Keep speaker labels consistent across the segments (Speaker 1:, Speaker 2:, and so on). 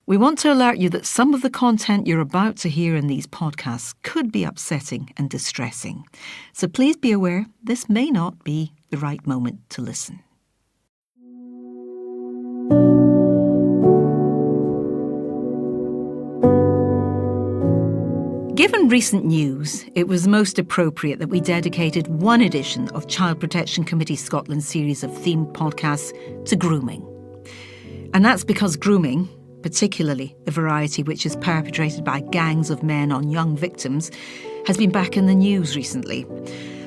Speaker 1: We want to alert you that some of the content you're about to hear in these podcasts could be upsetting and distressing. So please be aware this may not be the right moment to listen. Given recent news, it was most appropriate that we dedicated one edition of Child Protection Committee Scotland's series of themed podcasts to grooming. And that's because grooming, particularly the variety which is perpetrated by gangs of men on young victims, has been back in the news recently.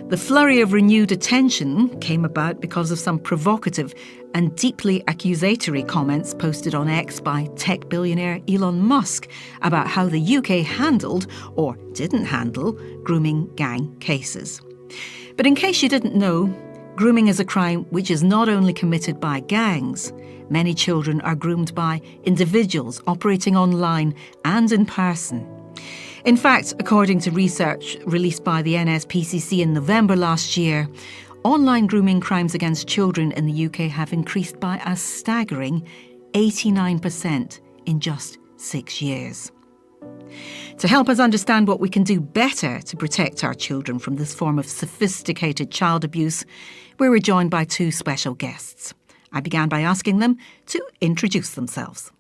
Speaker 1: The flurry of renewed attention came about because of some provocative and deeply accusatory comments posted on X by tech billionaire Elon Musk about how the UK handled, or didn't handle, grooming gang cases. But in case you didn't know, grooming is a crime which is not only committed by gangs. Many children are groomed by individuals operating online and in person. In fact, according to research released by the NSPCC in November last year, online grooming crimes against children in the UK have increased by a staggering 89% in just 6 years. To help us understand what we can do better to protect our children from this form of sophisticated child abuse, we were joined by two special guests. I began by asking them to introduce themselves.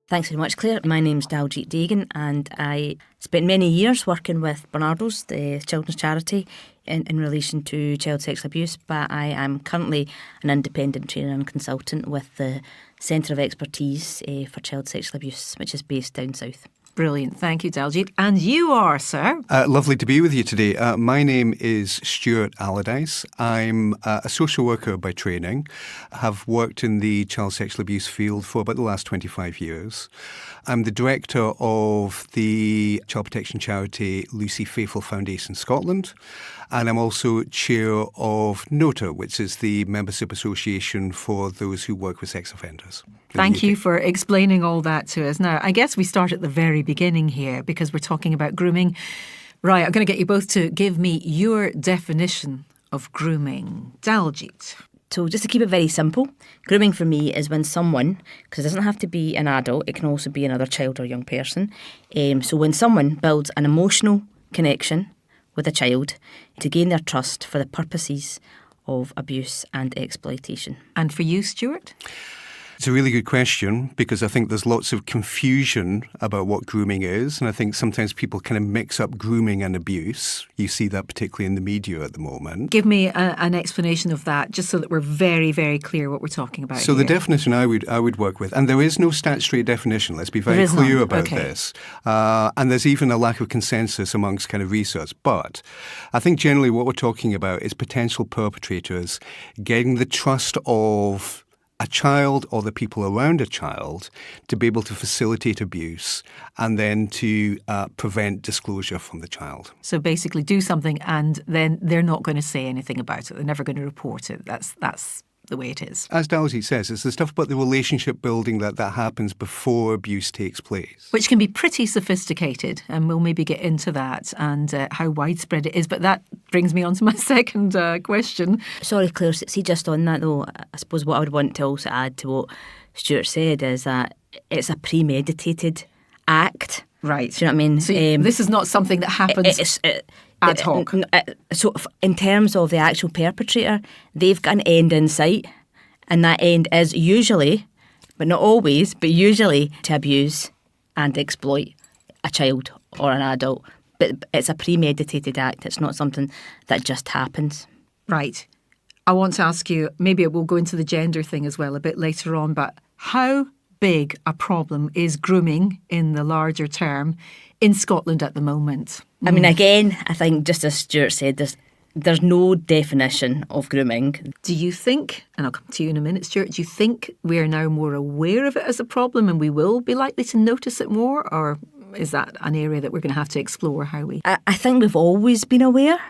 Speaker 2: Thanks very much, Claire. My name's Daljeet Dagon, and I spent many years working with Barnardo's, the children's charity, in relation to child sexual abuse, but I am currently an independent trainer and consultant with the Centre of Expertise for Child Sexual Abuse, which is based down south.
Speaker 1: Brilliant. Thank you, Daljeet. And you are, sir?
Speaker 3: Lovely to be with you today. My name is Stuart Allardyce. I'm a social worker by training. Have worked in the child sexual abuse field for about the last 25 years. I'm the director of the child protection charity Lucy Faithful Foundation Scotland. And I'm also chair of NOTA, which is the membership association for those who work with sex offenders.
Speaker 1: Thank you for explaining all that to us. Now, I guess we start at the very beginning here because we're talking about grooming. Right, I'm going to get you both to give me your definition of grooming. Daljeet.
Speaker 2: So just to keep it very simple, grooming for me is when someone, because it doesn't have to be an adult, it can also be another child or young person. So when someone builds an emotional connection with a child to gain their trust for the purposes of abuse and exploitation.
Speaker 1: And for you, Stuart?
Speaker 3: It's a really good question because I think there's lots of confusion about what grooming is, and I think sometimes people kind of mix up grooming and abuse. You see that particularly in the media at the moment.
Speaker 1: Give me an explanation of that, just so that we're very, very clear what we're talking about.
Speaker 3: So
Speaker 1: here.
Speaker 3: The definition I would work with, and there is no statutory definition, let's be very clear about this, and there's even a lack of consensus amongst kind of research, but I think generally what we're talking about is potential perpetrators getting the trust of a child or the people around a child to be able to facilitate abuse and then to prevent disclosure from the child.
Speaker 1: So basically do something and then they're not going to say anything about it. They're never going to report it. That's the way it is.
Speaker 3: As Daljeet says, it's the stuff about the relationship building that happens before abuse takes place.
Speaker 1: Which can be pretty sophisticated, and we'll maybe get into that and how widespread it is. But that brings me on to my second question.
Speaker 2: Sorry, Claire, see just on that though, I suppose what I would want to also add to what Stuart said is that it's a premeditated act.
Speaker 1: Right.
Speaker 2: Do you know what I mean?
Speaker 1: So this is not something that happens ad hoc.
Speaker 2: So in terms of the actual perpetrator, they've got an end in sight, and that end is usually, but not always, but usually to abuse and exploit a child or an adult. But it's a premeditated act. It's not something that just happens.
Speaker 1: Right. I want to ask you, maybe we'll go into the gender thing as well a bit later on, but how big a problem is grooming in the larger term in Scotland at the moment?
Speaker 2: I mean, again, I think just as Stuart said, there's no definition of grooming.
Speaker 1: Do you think, and I'll come to you in a minute, Stuart, do you think we are now more aware of it as a problem and we will be likely to notice it more? Or is that an area that we're going to have to explore how we...
Speaker 2: I think we've always been aware.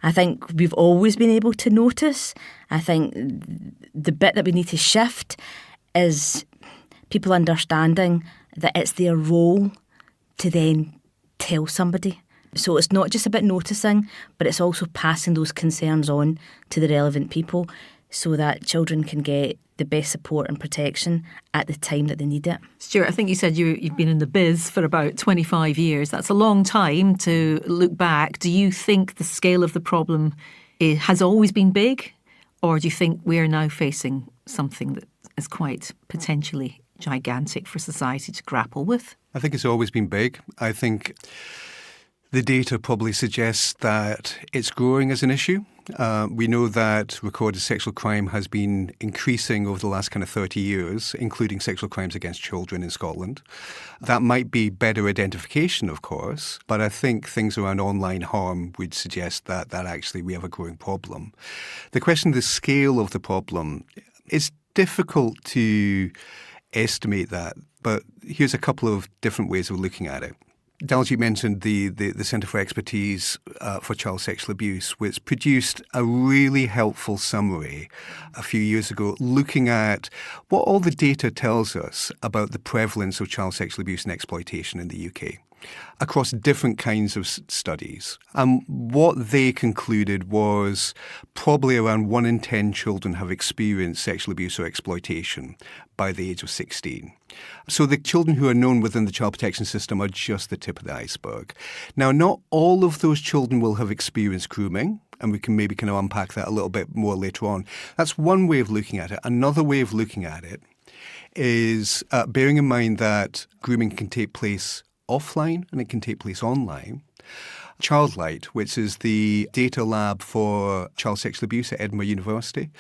Speaker 2: I think we've always been able to notice. I think the bit that we need to shift is people understanding that it's their role to then tell somebody. So it's not just about noticing, but it's also passing those concerns on to the relevant people. so that children can get the best support and protection at the time that they need it.
Speaker 1: Stuart, I think you said you've been in the biz for about 25 years. That's a long time to look back. Do you think the scale of the problem has always been big? Or do you think we are now facing something that is quite potentially gigantic for society to grapple with?
Speaker 3: I think it's always been big. I think the data probably suggests that it's growing as an issue. We know that recorded sexual crime has been increasing over the last kind of 30 years, including sexual crimes against children in Scotland. That might be better identification, of course, but I think things around online harm would suggest that actually we have a growing problem. The question of the scale of the problem is difficult to estimate that, but here's a couple of different ways of looking at it. Daljeet mentioned the Centre for Expertise for Child Sexual Abuse, which produced a really helpful summary a few years ago looking at what all the data tells us about the prevalence of child sexual abuse and exploitation in the UK across different kinds of studies. And what they concluded was probably around 1 in 10 children have experienced sexual abuse or exploitation by the age of 16. So the children who are known within the child protection system are just the tip of the iceberg. Now, not all of those children will have experienced grooming, and we can maybe kind of unpack that a little bit more later on. That's one way of looking at it. Another way of looking at it is bearing in mind that grooming can take place offline and it can take place online. Childlight, which is the data lab for child sexual abuse at Edinburgh University,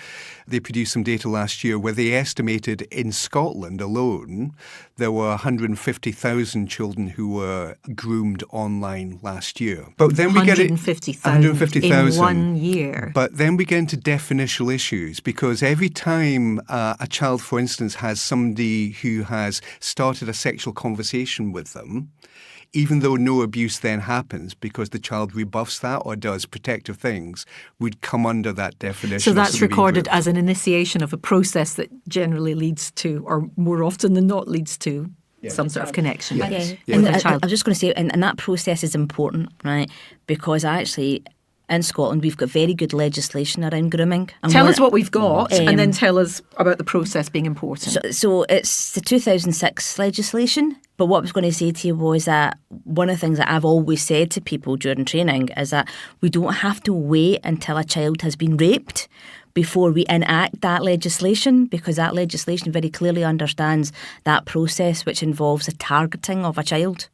Speaker 3: they produced some data last year where they estimated in Scotland alone there were 150,000 children who were groomed online last year. But then we get
Speaker 1: 150,000 in 1 year.
Speaker 3: But then we get into definitional issues because every time a child, for instance, has somebody who has started a sexual conversation with them, even though no abuse then happens because the child rebuffs that or does protective things, would come under that definition.
Speaker 1: So that's recorded as an initiation of a process that generally leads to, or more often than not leads to, some sort of connection.
Speaker 3: Yes.
Speaker 2: And I was just going to say, and that process is important, right? Because actually, in Scotland, we've got very good legislation around grooming.
Speaker 1: Tell us what we've got and then tell us about the process being important.
Speaker 2: So it's the 2006 legislation. But what I was going to say to you was that one of the things that I've always said to people during training is that we don't have to wait until a child has been raped before we enact that legislation, because that legislation very clearly understands that process which involves the targeting of a child.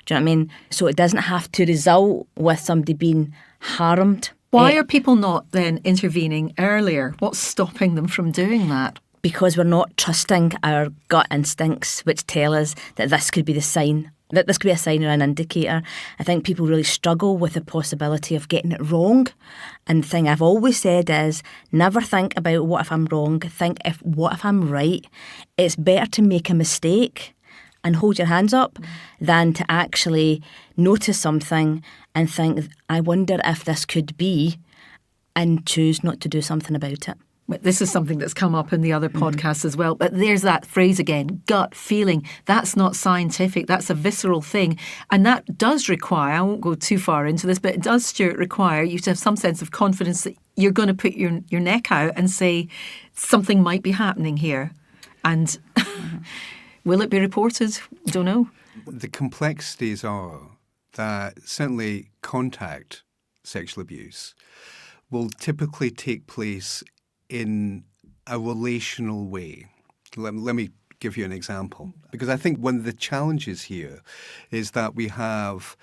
Speaker 2: Do you know what I mean? So it doesn't have to result with somebody being harmed.
Speaker 1: Why are people not then intervening earlier? What's stopping them from doing that?
Speaker 2: Because we're not trusting our gut instincts, which tell us that this could be the sign, that this could be a sign or an indicator. I think people really struggle with the possibility of getting it wrong. And the thing I've always said is never think about what if I'm wrong, think what if I'm right. It's better to make a mistake and hold your hands up than to actually notice something and think, I wonder if this could be, and choose not to do something about it.
Speaker 1: This is something that's come up in the other podcasts as well. But there's that phrase again, gut feeling. That's not scientific. That's a visceral thing. And that does require, I won't go too far into this, but it does, Stuart, require you to have some sense of confidence that you're going to put your neck out and say something might be happening here. And will it be reported? Don't know.
Speaker 3: The complexities are that certainly contact sexual abuse will typically take place in a relational way. Let me give you an example. Because I think one of the challenges here is that we have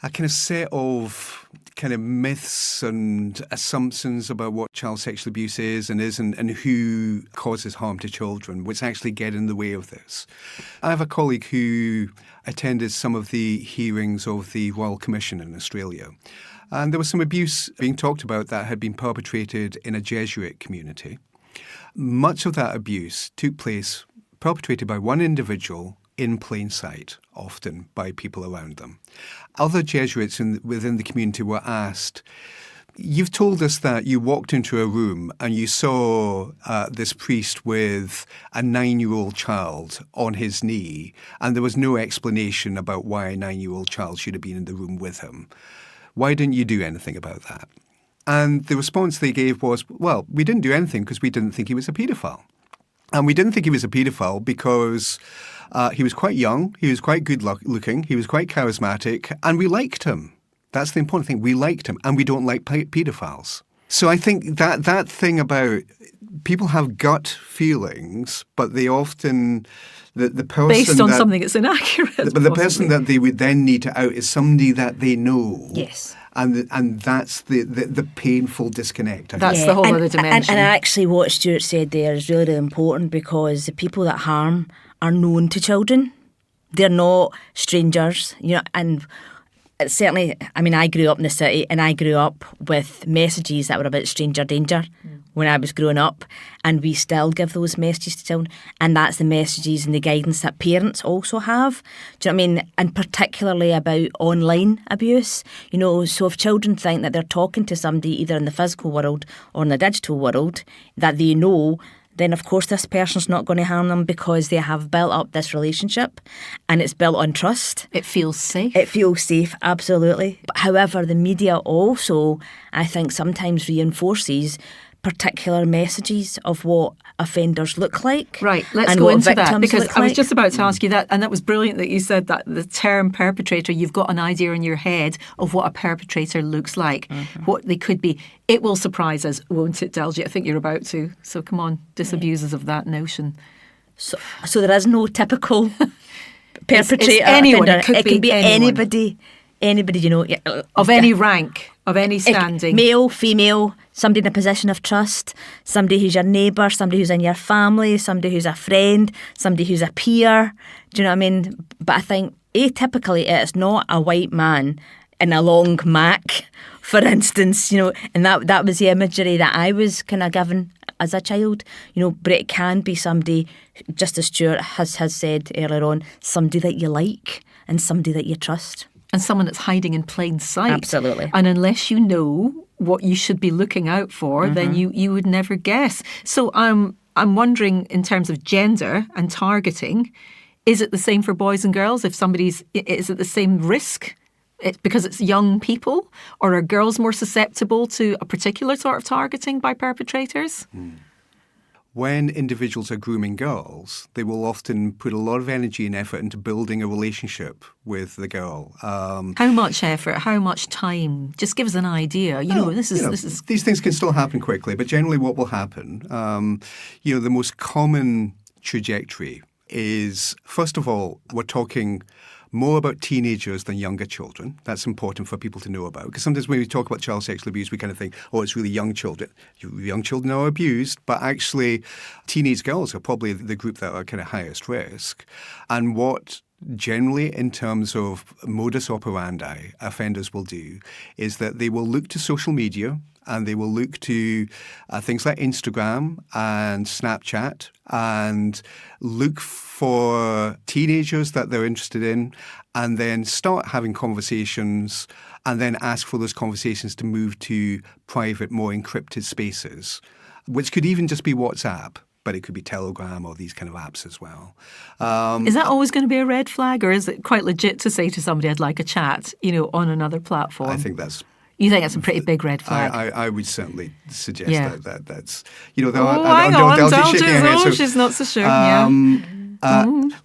Speaker 3: a kind of set of kind of myths and assumptions about what child sexual abuse is and isn't and who causes harm to children, which actually get in the way of this. I have a colleague who attended some of the hearings of the Royal Commission in Australia. And there was some abuse being talked about that had been perpetrated in a Jesuit community. Much of that abuse took place perpetrated by one individual in plain sight, often by people around them. Other Jesuits within the community were asked, you've told us that you walked into a room and you saw this priest with a 9-year-old child on his knee, and there was no explanation about why a 9-year-old child should have been in the room with him. Why didn't you do anything about that? And the response they gave was, well, we didn't do anything because we didn't think he was a paedophile. And we didn't think he was a paedophile because he was quite young, he was quite good looking, he was quite charismatic, and we liked him. That's the important thing. We liked him, and we don't like paedophiles. So I think that thing about people have gut feelings, but they often the person
Speaker 1: based on something that's inaccurate.
Speaker 3: But the person that they would then need to out is somebody that they know.
Speaker 2: Yes.
Speaker 3: And that's the painful disconnect.
Speaker 1: That's the whole other dimension.
Speaker 2: And actually what Stuart said there is really, really important, because the people that harm are known to children. They're not strangers, and it's certainly, I grew up in the city, and I grew up with messages that were about stranger danger when I was growing up, and we still give those messages to children, and that's the messages and the guidance that parents also have. Do you know what I mean? And particularly about online abuse. So if children think that they're talking to somebody either in the physical world or in the digital world that they know, then of course this person's not going to harm them, because they have built up this relationship and it's built on trust.
Speaker 1: It feels safe.
Speaker 2: It feels safe, absolutely. But however, the media also, I think, sometimes reinforces particular messages of what offenders look like.
Speaker 1: Right, let's go into that, because I was just about to ask you that, and that was brilliant that you said that the term perpetrator, you've got an idea in your head of what a perpetrator looks like, what they could be. It will surprise us, won't it, Daljeet? I think you're about to. So come on, disabuse us of that notion.
Speaker 2: So there is no typical perpetrator.
Speaker 1: It's anyone.
Speaker 2: Offender.
Speaker 1: It could be
Speaker 2: be
Speaker 1: anyone.
Speaker 2: Anybody,
Speaker 1: of any rank, of any standing.
Speaker 2: Male, female, somebody in a position of trust, somebody who's your neighbour, somebody who's in your family, somebody who's a friend, somebody who's a peer. Do you know what I mean? But I think atypically it's not a white man in a long Mac, for instance, and that was the imagery that I was kind of given as a child, but it can be somebody, just as Stuart has said earlier on, somebody that you like and somebody that you trust.
Speaker 1: And someone that's hiding in plain sight.
Speaker 2: Absolutely.
Speaker 1: And unless you know what you should be looking out for, then you would never guess. So I'm wondering, in terms of gender and targeting, is it the same for boys and girls? Is it the same risk? Because it's young people? Or are girls more susceptible to a particular sort of targeting by perpetrators?
Speaker 3: When individuals are grooming girls, they will often put a lot of energy and effort into building a relationship with the girl.
Speaker 1: How much effort? How much time? Just give us an idea. This is
Speaker 3: these things can still happen quickly, but generally, what will happen? The most common trajectory is, first of all, we're talking more about teenagers than younger children. That's important for people to know about, because sometimes when we talk about child sexual abuse, we kind of think, oh, it's really young children. Young children are abused, but actually teenage girls are probably the group that are kind of highest risk. And what generally, in terms of modus operandi, offenders will do is that they will look to social media, and they will look to things like Instagram and Snapchat and look for teenagers that they're interested in, and then start having conversations, and then ask for those conversations to move to private, more encrypted spaces, which could even just be WhatsApp. But it could be Telegram or these kind of apps as well.
Speaker 1: Is that always going to be a red flag, or is it quite legit to say to somebody, I'd like a chat, on another platform?
Speaker 3: I think that's...
Speaker 1: You think that's a pretty big red flag?
Speaker 3: I would certainly suggest that's...
Speaker 1: hang on, Daljeet, she's not so sure.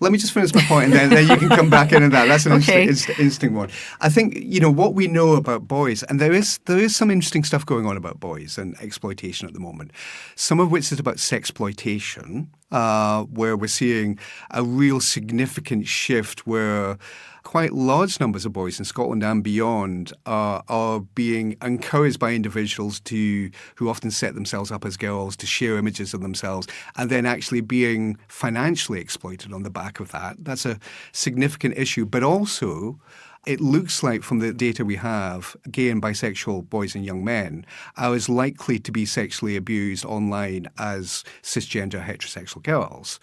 Speaker 3: Let me just finish my point, and then you can come back into that. That's an interesting one. I think, what we know about boys, and there is some interesting stuff going on about boys and exploitation at the moment, some of which is about sexploitation, where we're seeing a real significant shift where quite large numbers of boys in Scotland and beyond are being encouraged by individuals who often set themselves up as girls to share images of themselves, and then actually being financially exploited on the back of that. That's a significant issue. But also, it looks like from the data we have, gay and bisexual boys and young men are as likely to be sexually abused online as cisgender heterosexual girls.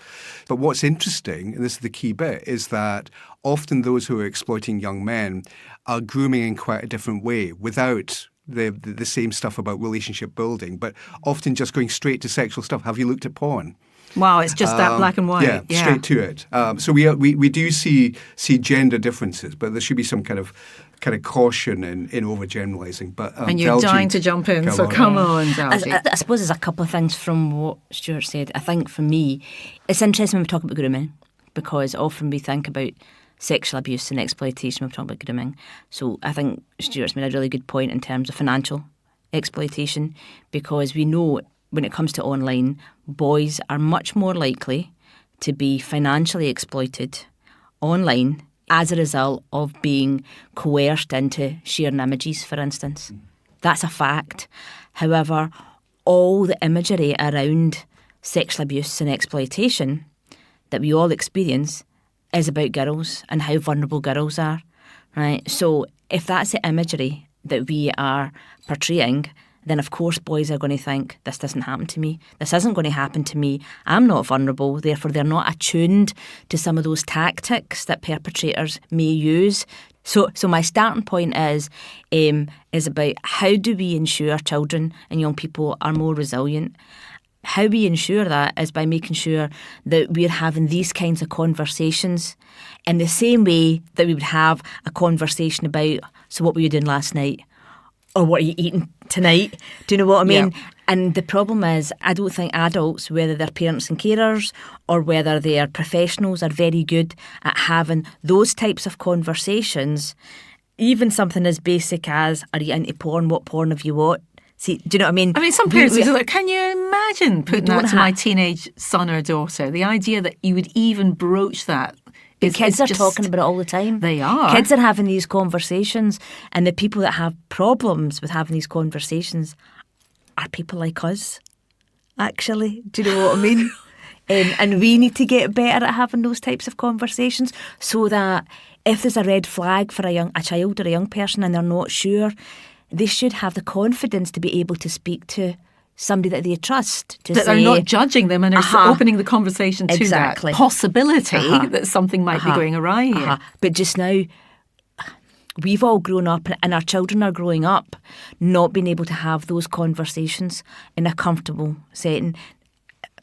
Speaker 3: But what's interesting, and this is the key bit, is that often those who are exploiting young men are grooming in quite a different way, without the same stuff about relationship building, but often just going straight to sexual stuff. Have you looked at porn?
Speaker 1: Wow, it's just that black and white.
Speaker 3: Yeah, straight to it. So we do see gender differences, but there should be some kind of caution in overgeneralising. But
Speaker 1: and you're dying to jump in, so come on, Daljeet.
Speaker 2: I suppose there's a couple of things from what Stuart said. I think for me, it's interesting when we talk about grooming, because often we think about sexual abuse and exploitation when we talk about grooming. So I think Stuart's made a really good point in terms of financial exploitation, because we know when it comes to online, boys are much more likely to be financially exploited online as a result of being coerced into sharing images, for instance. That's a fact. However, all the imagery around sexual abuse and exploitation that we all experience is about girls and how vulnerable girls are, right? So if that's the imagery that we are portraying, then of course boys are going to think, this doesn't happen to me. This isn't going to happen to me. I'm not vulnerable. Therefore, they're not attuned to some of those tactics that perpetrators may use. So my starting point is about how do we ensure children and young people are more resilient. How we ensure that is by making sure that we're having these kinds of conversations in the same way that we would have a conversation about, so what were you doing last night? Or what are you eating tonight? Do you know what I mean? Yeah. And the problem is, I don't think adults, whether they're parents and carers or whether they are professionals, are very good at having those types of conversations. Even something as basic as, are you into porn? What porn have you watched? See, do you know what I mean?
Speaker 1: I mean, some parents are like, can you imagine putting that to my teenage son or daughter? The idea that you would even broach that.
Speaker 2: Kids are talking about it all the time.
Speaker 1: They are.
Speaker 2: Kids are having these conversations, and the people that have problems with having these conversations are people like us, actually. Do you know what I mean? And we need to get better at having those types of conversations, so that if there's a red flag for a child or a young person and they're not sure, they should have the confidence to be able to speak to somebody that they trust.
Speaker 1: That are not judging them and are opening the conversation to that possibility that something might be going awry here.
Speaker 2: But just now, we've all grown up and our children are growing up not being able to have those conversations in a comfortable setting.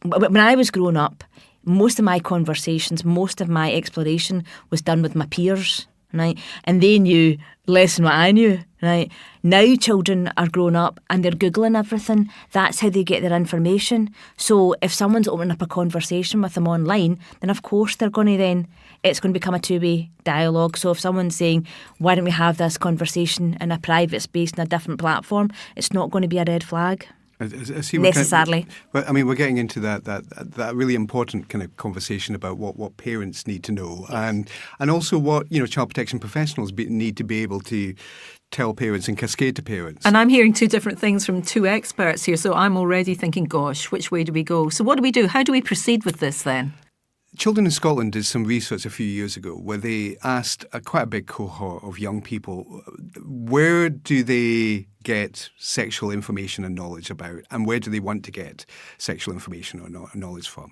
Speaker 2: When I was growing up, most of my conversations, most of my exploration was done with my peers, right? And they knew less than what I knew, right? Now children are grown up and they're Googling everything. That's how they get their information. So if someone's opening up a conversation with them online, then of course it's going to become a two-way dialogue. So if someone's saying, why don't we have this conversation in a private space in a different platform, it's not going to be a red flag. Necessarily.
Speaker 3: We're getting into that really important kind of conversation about what parents need to know, and also what child protection professionals need to be able to tell parents and cascade to parents.
Speaker 1: And I'm hearing two different things from two experts here, so I'm already thinking, gosh, which way do we go? So what do we do? How do we proceed with this then?
Speaker 3: Children in Scotland did some research a few years ago where they asked quite a big cohort of young people, where do they get sexual information and knowledge about, and where do they want to get sexual information or knowledge from?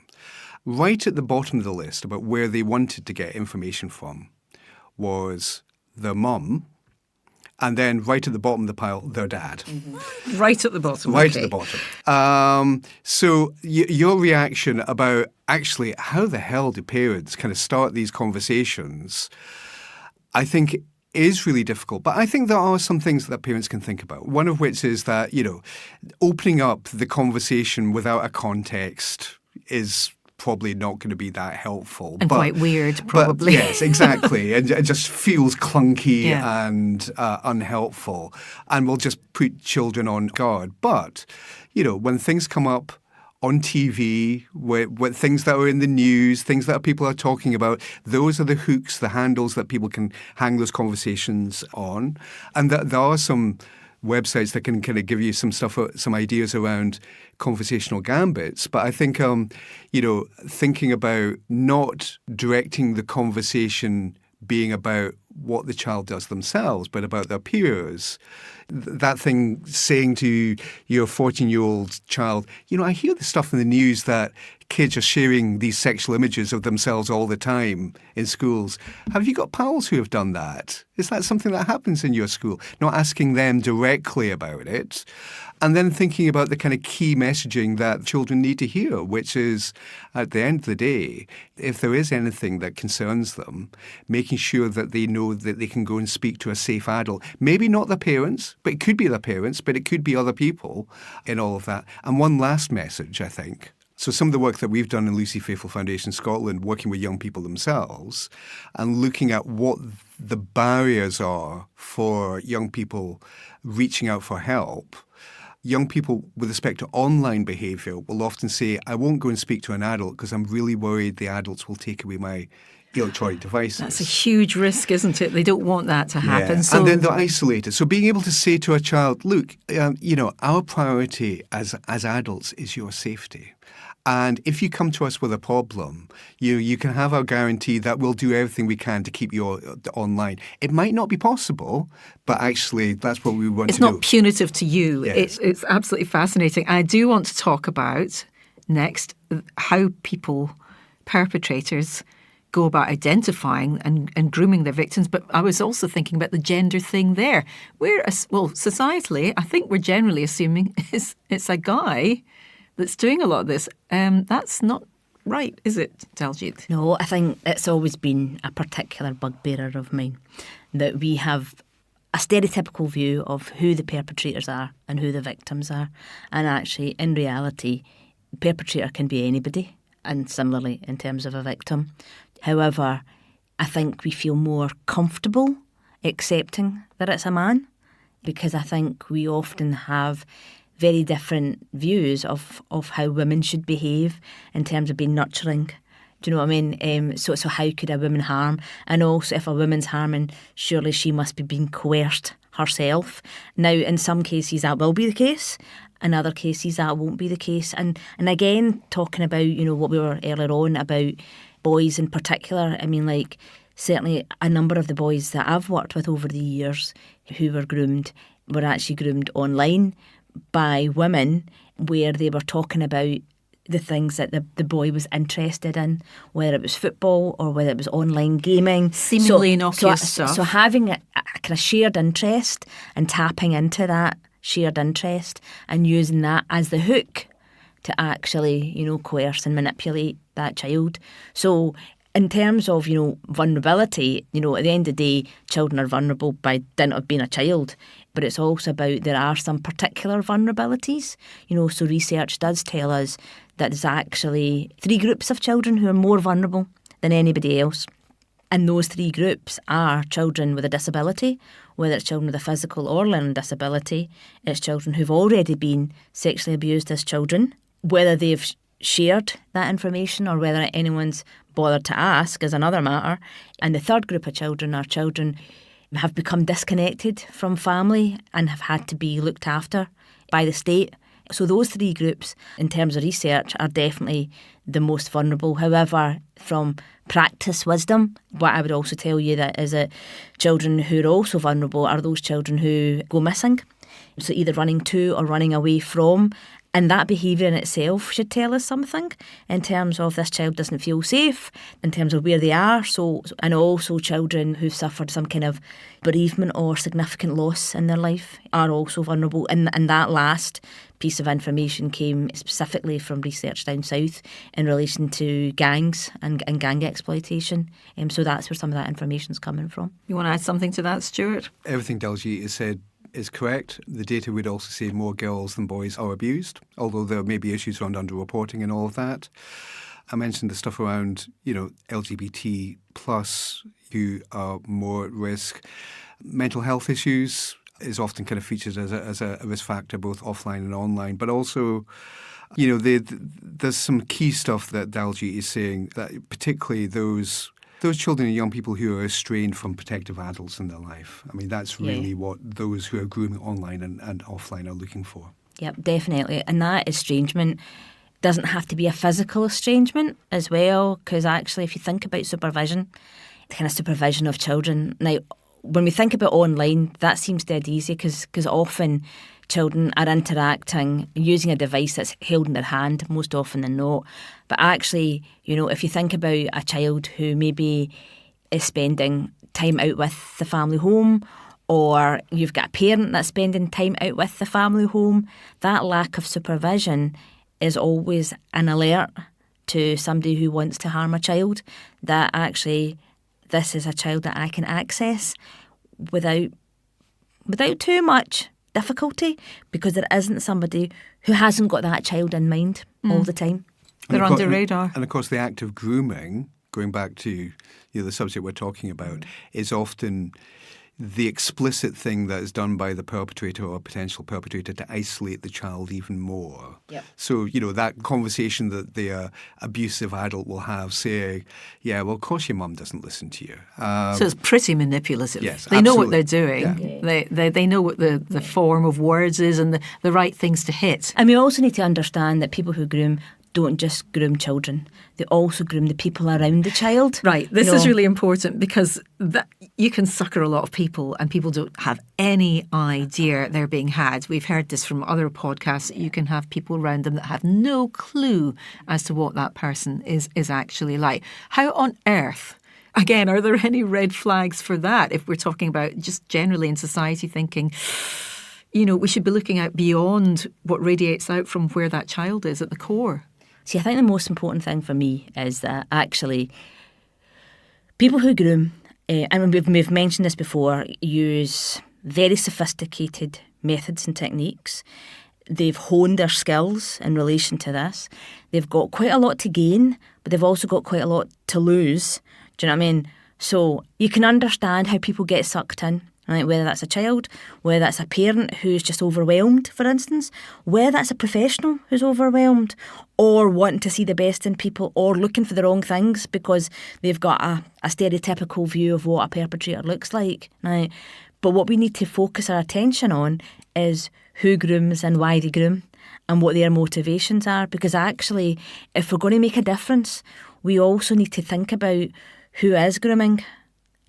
Speaker 3: Right at the bottom of the list about where they wanted to get information from was their mum, and then right at the bottom of the pile, their dad.
Speaker 1: Mm-hmm. Right at the bottom.
Speaker 3: Right at the bottom. So your reaction about actually how the hell do parents kind of start these conversations, I think is really difficult. But I think there are some things that parents can think about. One of which is that, opening up the conversation without a context is probably not going to be that helpful.
Speaker 1: And quite weird, probably.
Speaker 3: Yes, exactly. It just feels clunky and unhelpful, and will just put children on guard. But, when things come up on TV, with things that are in the news, things that people are talking about, those are the hooks, the handles that people can hang those conversations on. And that there are some websites that can kind of give you some ideas around conversational gambits. But I think, thinking about not directing the conversation being about what the child does themselves, but about their peers. That thing saying to your 14-year-old child, I hear the stuff in the news that kids are sharing these sexual images of themselves all the time in schools. Have you got pals who have done that? Is that something that happens in your school? Not asking them directly about it, and then thinking about the kind of key messaging that children need to hear, which is, at the end of the day, if there is anything that concerns them, making sure that they know that they can go and speak to a safe adult. Maybe not their parents, but it could be their parents, but it could be other people in all of that. And one last message, I think. So some of the work that we've done in Lucy Faithfull Foundation Scotland, working with young people themselves and looking at what the barriers are for young people reaching out for help. Young people with respect to online behaviour will often say, I won't go and speak to an adult because I'm really worried the adults will take away my electronic devices.
Speaker 1: That's a huge risk, isn't it? They don't want that to happen.
Speaker 3: Yeah.
Speaker 1: So
Speaker 3: And then they're isolated. So being able to say to a child, look, our priority as adults is your safety. And if you come to us with a problem, you can have our guarantee that we'll do everything we can to keep you online. It might not be possible, but actually that's what we want to do.
Speaker 1: It's not punitive to you.
Speaker 3: Yes.
Speaker 1: It's absolutely fascinating. I do want to talk about next how perpetrators go about identifying and grooming their victims. But I was also thinking about the gender thing there. Societally, I think we're generally assuming it's a guy that's doing a lot of this. That's not right, is it, Daljeet?
Speaker 2: No, I think it's always been a particular bugbearer of mine that we have a stereotypical view of who the perpetrators are and who the victims are. And actually, in reality, the perpetrator can be anybody, and similarly in terms of a victim. However, I think we feel more comfortable accepting that it's a man, because I think we often have very different views of how women should behave in terms of being nurturing. Do you know what I mean? So how could a woman harm? And also, if a woman's harming, surely she must be being coerced herself. Now, in some cases, that will be the case. In other cases, that won't be the case. And again, talking about, what we were earlier on about boys in particular, I mean, like, certainly a number of the boys that I've worked with over the years who were groomed were actually groomed online by women, where they were talking about the things that the boy was interested in, whether it was football or whether it was online gaming.
Speaker 1: Seemingly innocuous stuff.
Speaker 2: So having a kind of shared interest and tapping into that shared interest and using that as the hook to actually, coerce and manipulate that child. So in terms of, vulnerability, at the end of the day, children are vulnerable by dint of being a child. But it's also about there are some particular vulnerabilities. So research does tell us that there's actually 3 groups of children who are more vulnerable than anybody else. And those 3 groups are children with a disability, whether it's children with a physical or learning disability. It's children who've already been sexually abused as children, whether they've shared that information or whether anyone's bothered to ask is another matter. And the third group of children are children who have become disconnected from family and have had to be looked after by the state. So those 3 groups, in terms of research, are definitely the most vulnerable. However, from practice wisdom, what I would also tell you that is that children who are also vulnerable are those children who go missing. So either running to or running away from. And that behaviour in itself should tell us something in terms of this child doesn't feel safe, in terms of where they are. And also children who've suffered some kind of bereavement or significant loss in their life are also vulnerable. And that last piece of information came specifically from research down south in relation to gangs and gang exploitation. So that's where some of that information's coming from.
Speaker 1: You want to add something to that, Stuart?
Speaker 3: Everything Daljeet has said is correct. The data would also say more girls than boys are abused, although there may be issues around underreporting and all of that. I mentioned the stuff around, LGBT plus who are more at risk. Mental health issues is often kind of featured as a risk factor, both offline and online. But also, there's some key stuff that Daljeet is saying, that particularly those children and young people who are estranged from protective adults in their life. I mean, that's really what those who are grooming online and offline are looking for.
Speaker 2: Yep, definitely. And that estrangement doesn't have to be a physical estrangement as well, because actually if you think about supervision, the kind of supervision of children, now when we think about online, that seems dead easy because often children are interacting using a device that's held in their hand most often than not. But actually, if you think about a child who maybe is spending time out with the family home, or you've got a parent that's spending time out with the family home, that lack of supervision is always an alert to somebody who wants to harm a child, that actually this is a child that I can access without too much difficulty, because there isn't somebody who hasn't got that child in mind all the time.
Speaker 1: They're under radar.
Speaker 3: And of course the act of grooming, going back to the subject we're talking about, is often the explicit thing that is done by the perpetrator or potential perpetrator to isolate the child even more.
Speaker 2: Yep.
Speaker 3: So, that conversation that the abusive adult will have saying, yeah, well, of course your mum doesn't listen to you.
Speaker 1: So it's pretty manipulative.
Speaker 3: Yes,
Speaker 1: they know what
Speaker 3: absolutely.
Speaker 1: they're doing.
Speaker 3: Yeah.
Speaker 1: They know what the form of words is and the right things to hit.
Speaker 2: And we also need to understand that people who groom don't just groom children. They also groom the people around the child.
Speaker 1: Right. This is really important because you can sucker a lot of people and people don't have any idea they're being had. We've heard this from other podcasts. You can have people around them that have no clue as to what that person is actually like. How on earth, again, are there any red flags for that if we're talking about just generally in society thinking, we should be looking out beyond what radiates out from where that child is at the core?
Speaker 2: See, I think the most important thing for me is that actually people who groom, and we've mentioned this before, use very sophisticated methods and techniques. They've honed their skills in relation to this. They've got quite a lot to gain, but they've also got quite a lot to lose. Do you know what I mean? So you can understand how people get sucked in. Right, whether that's a child, whether that's a parent who's just overwhelmed, for instance, whether that's a professional who's overwhelmed or wanting to see the best in people or looking for the wrong things because they've got a stereotypical view of what a perpetrator looks like. Right? But what we need to focus our attention on is who grooms and why they groom and what their motivations are, because actually, if we're going to make a difference, we also need to think about who is grooming,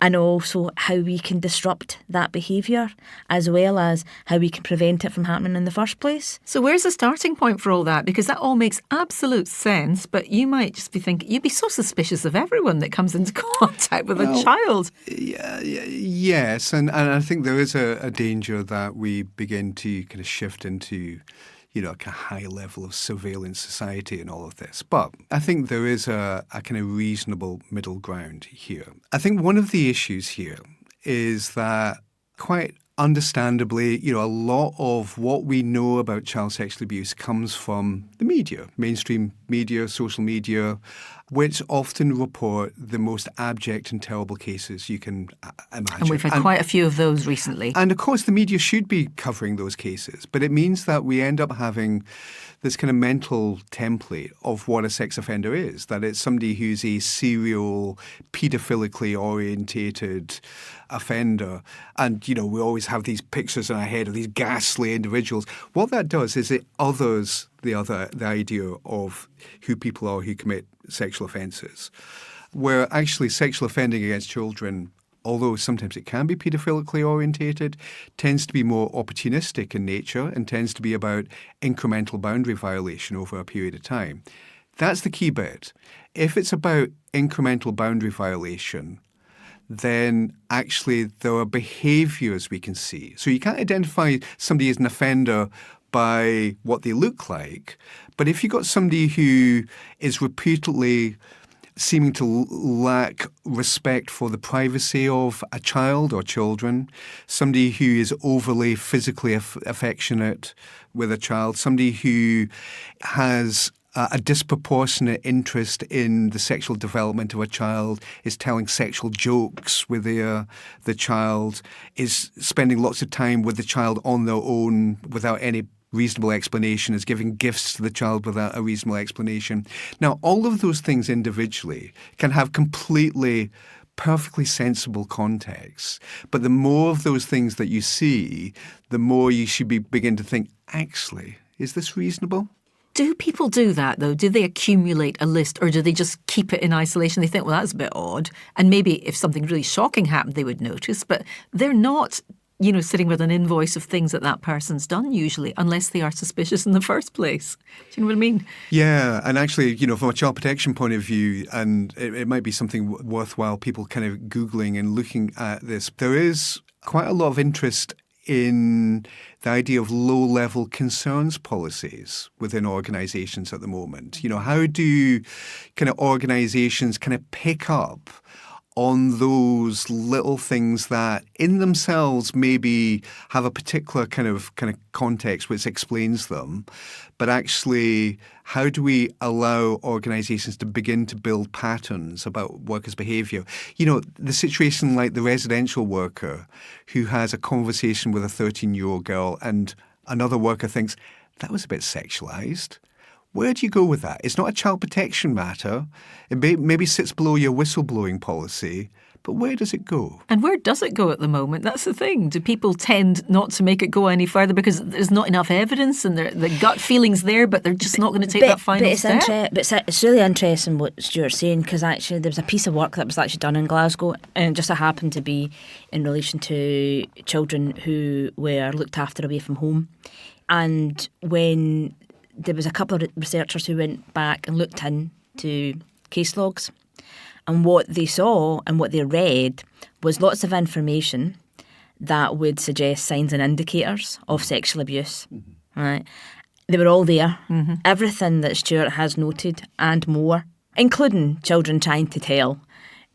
Speaker 2: and also how we can disrupt that behaviour, as well as how we can prevent it from happening in the first place.
Speaker 1: So where's the starting point for all that? Because that all makes absolute sense, but you might just be thinking, you'd be so suspicious of everyone that comes into contact with a child.
Speaker 3: Yes, and I think there is a danger that we begin to kind of shift into a high level of surveillance society and all of this. But I think there is a kind of reasonable middle ground here. I think one of the issues here is that quite understandably, a lot of what we know about child sexual abuse comes from the media, mainstream media, social media, which often report the most abject and terrible cases you can imagine.
Speaker 1: And we've had quite a few of those recently.
Speaker 3: And of course, the media should be covering those cases, but it means that we end up having this kind of mental template of what a sex offender is, that it's somebody who's a serial, paedophilically orientated offender. And, we always have these pictures in our head of these ghastly individuals. What that does is it others the idea of who people are who commit sexual offences, where actually sexual offending against children, although sometimes it can be paedophilically orientated, tends to be more opportunistic in nature and tends to be about incremental boundary violation over a period of time. That's the key bit. If it's about incremental boundary violation, then actually there are behaviours we can see. So you can't identify somebody as an offender by what they look like, but if you've got somebody who is repeatedly seeming to lack respect for the privacy of a child or children, somebody who is overly physically affectionate with a child, somebody who has a disproportionate interest in the sexual development of a child, is telling sexual jokes with the child, is spending lots of time with the child on their own without any reasonable explanation, is giving gifts to the child without a reasonable explanation. Now, all of those things individually can have perfectly sensible contexts. But the more of those things that you see, the more you should begin to think, actually, is this reasonable?
Speaker 1: Do people do that, though? Do they accumulate a list, or do they just keep it in isolation? They think, well, that's a bit odd. And maybe if something really shocking happened, they would notice. But they're not, sitting with an invoice of things that person's done usually, unless they are suspicious in the first place. Do you know what I mean?
Speaker 3: Yeah, and actually, from a child protection point of view, and it might be something worthwhile people kind of Googling and looking at this, there is quite a lot of interest in the idea of low-level concerns policies within organisations at the moment. How do kind of organisations kind of pick up on those little things that in themselves maybe have a particular kind of context which explains them, but actually how do we allow organisations to begin to build patterns about workers' behaviour? The situation like the residential worker who has a conversation with a 13-year-old girl and another worker thinks, that was a bit sexualised. Where do you go with that? It's not a child protection matter. It maybe sits below your whistleblowing policy, but where does it go?
Speaker 1: And where does it go at the moment? That's the thing. Do people tend not to make it go any further because there's not enough evidence and the gut feeling's there, but they're just not going to take that final step?
Speaker 2: It's really interesting what Stuart's saying, because actually there was a piece of work that was actually done in Glasgow, and it just so happened to be in relation to children who were looked after away from home. And when there was a couple of researchers who went back and looked into case logs, and what they saw and what they read was lots of information that would suggest signs and indicators of sexual abuse. Mm-hmm. Right? They were all there. Mm-hmm. Everything that Stuart has noted and more, including children trying to tell.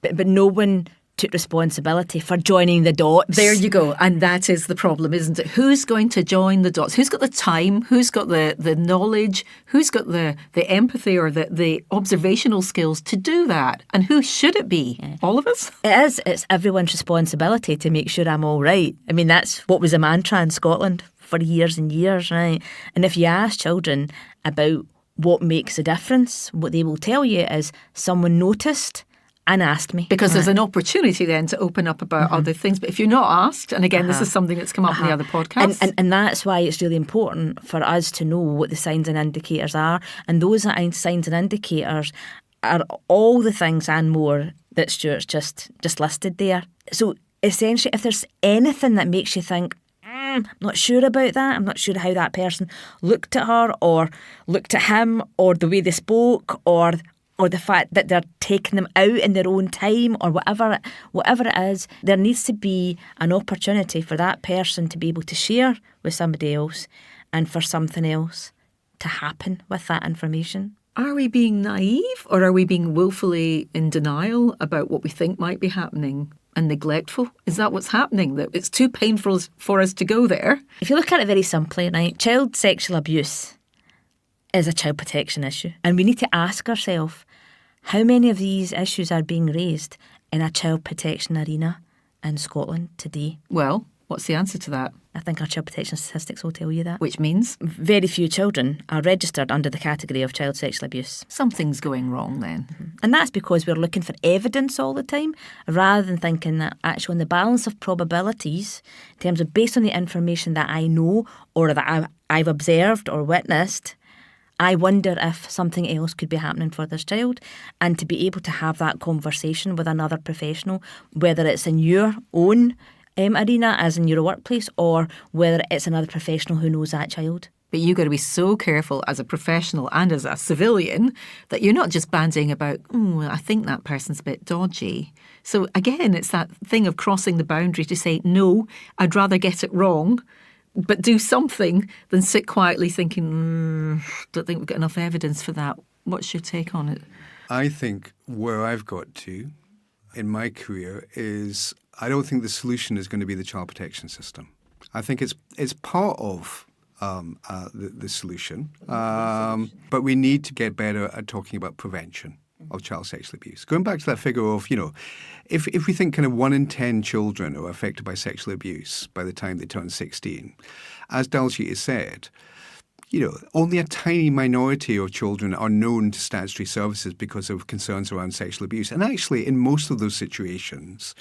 Speaker 2: But no one took responsibility for joining the dots.
Speaker 1: There you go. And that is the problem, isn't it? Who's going to join the dots? Who's got the time? Who's got the knowledge? Who's got the empathy or the observational skills to do that? And who should it be? Yeah. All of us?
Speaker 2: It is. It's everyone's responsibility to make sure I'm all right. I mean, that's what was a mantra in Scotland for years and years, right? And if you ask children about what makes a difference, what they will tell you is someone noticed and asked me.
Speaker 1: Because there's an opportunity then to open up about other things. But if you're not asked, and again, this is something that's come up in the other podcasts.
Speaker 2: And that's why it's really important for us to know what the signs and indicators are. And those signs and indicators are all the things and more that Stuart's just listed there. So essentially, if there's anything that makes you think, I'm not sure about that, I'm not sure how that person looked at her or looked at him or the way they spoke or the fact that they're taking them out in their own time or whatever it is, there needs to be an opportunity for that person to be able to share with somebody else and for something else to happen with that information.
Speaker 1: Are we being naive or are we being woefully in denial about what we think might be happening and neglectful? Is that what's happening? That it's too painful for us to go there?
Speaker 2: If you look at it very simply, right, child sexual abuse is a child protection issue. And we need to ask ourselves, how many of these issues are being raised in a child protection arena in Scotland today?
Speaker 1: Well, what's the answer to that?
Speaker 2: I think our child protection statistics will tell you that.
Speaker 1: Which means?
Speaker 2: Very few children are registered under the category of child sexual abuse.
Speaker 1: Something's going wrong then.
Speaker 2: Mm-hmm. And that's because we're looking for evidence all the time, rather than thinking that actually on the balance of probabilities, in terms of based on the information that I know or that I've observed or witnessed, I wonder if something else could be happening for this child, and to be able to have that conversation with another professional, whether it's in your own arena, as in your workplace, or whether it's another professional who knows that child.
Speaker 1: But you've got to be so careful as a professional and as a civilian that you're not just bandying about, I think that person's a bit dodgy. So again, it's that thing of crossing the boundary to say, no, I'd rather get it wrong, but do something than sit quietly thinking, don't think we've got enough evidence for that. What's your take on it?
Speaker 3: I think where I've got to in my career is I don't think the solution is going to be the child protection system. I think it's part of the solution, but we need to get better at talking about prevention of child sexual abuse. Going back to that figure of, if we think kind of 1 in 10 children are affected by sexual abuse by the time they turn 16, as Daljeet has said, only a tiny minority of children are known to statutory services because of concerns around sexual abuse. And actually, in most of those situations,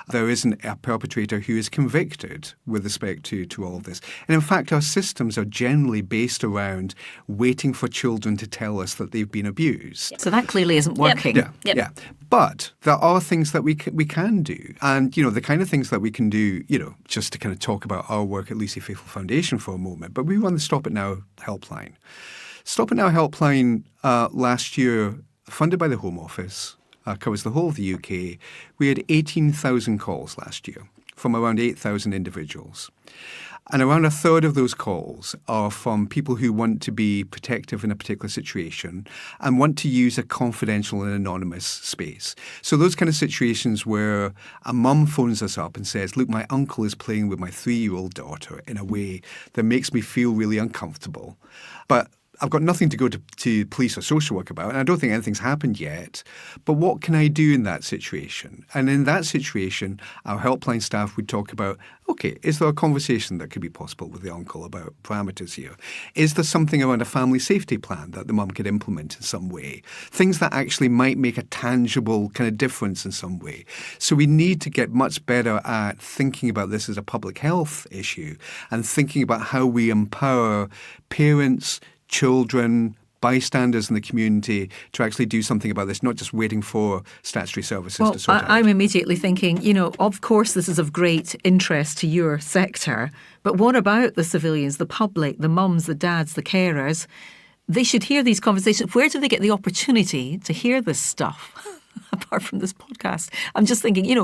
Speaker 3: there isn't a perpetrator who is convicted with respect to all of this. And in fact, our systems are generally based around waiting for children to tell us that they've been abused.
Speaker 1: So that clearly isn't working.
Speaker 3: Yeah. But there are things that we can do. And, the kind of things that we can do, just to kind of talk about our work at Lucy Faithfull Foundation for a moment, but we run the Stop It Now helpline. Stop It Now helpline last year, funded by the Home Office, covers the whole of the UK. We had 18,000 calls last year from around 8,000 individuals. And around a third of those calls are from people who want to be protective in a particular situation and want to use a confidential and anonymous space. So those kind of situations where a mum phones us up and says, look, my uncle is playing with my 3-year-old daughter in a way that makes me feel really uncomfortable. But I've got nothing to go to police or social work about, and I don't think anything's happened yet. But what can I do in that situation? And in that situation, our helpline staff would talk about, okay, is there a conversation that could be possible with the uncle about parameters here? Is there something around a family safety plan that the mum could implement in some way? Things that actually might make a tangible kind of difference in some way. So we need to get much better at thinking about this as a public health issue and thinking about how we empower parents, children, bystanders in the community to actually do something about this, not just waiting for statutory services to sort it out.
Speaker 1: I'm immediately thinking, of course this is of great interest to your sector, but what about the civilians, the public, the mums, the dads, the carers? They should hear these conversations. Where do they get the opportunity to hear this stuff? Apart from this podcast, I'm just thinking,